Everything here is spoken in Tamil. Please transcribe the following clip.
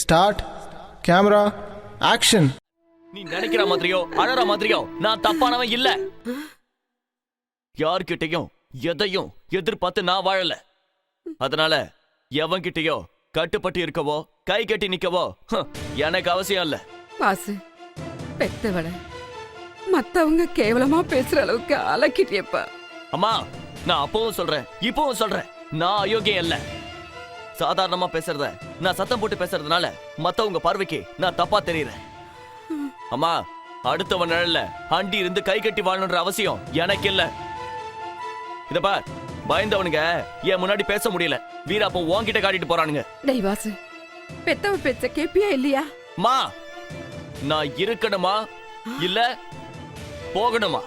ஸ்டார்ட். Camera action. நீ நினைக்கிற மாதிரியோ அழற மாதிரியோ நான் தப்பானவன் இல்ல. யார்கிட்டயும் எதையும் எதிர்பார்த்து நான் வாழல. அதனால எவன்கிட்டயோ கட்டுப்பட்டு இருக்கவோ கை கட்டி நிக்கவோ எனக்கு அவசியம் இல்ல. பாசு, பெத்தவள மத்தவங்க கேவலமா பேசுற அளவுக்கு அலக்கிட்டியப்பா. அம்மா, நான் அப்பவும் சொல்றேன் இப்பவும் சொல்றேன், நான் அயோக்கியம் இல்ல. சாதாரணமா பேசுறத நான் சத்தம் போட்டு பேசுறதுனால மத்தவங்க பார்வைக்கு நான் தப்பா தெரியுறேன். அம்மா, அடுத்தவன் நிழல்ல அண்டி இருந்து கை கட்டி வாழணுன்ற அவசியம் எனக்கு இல்ல. இத பார், பயந்தவனுங்க என் முன்னாடி பேச முடியல, வீராப்ப உன்கிட்ட காட்டிட்டு போறானுங்க. டேய் வாசு, பெத்தவ பேச்ச கேப்பியா இல்லையா? மா, நான் இருக்கணுமா இல்ல போகணுமா?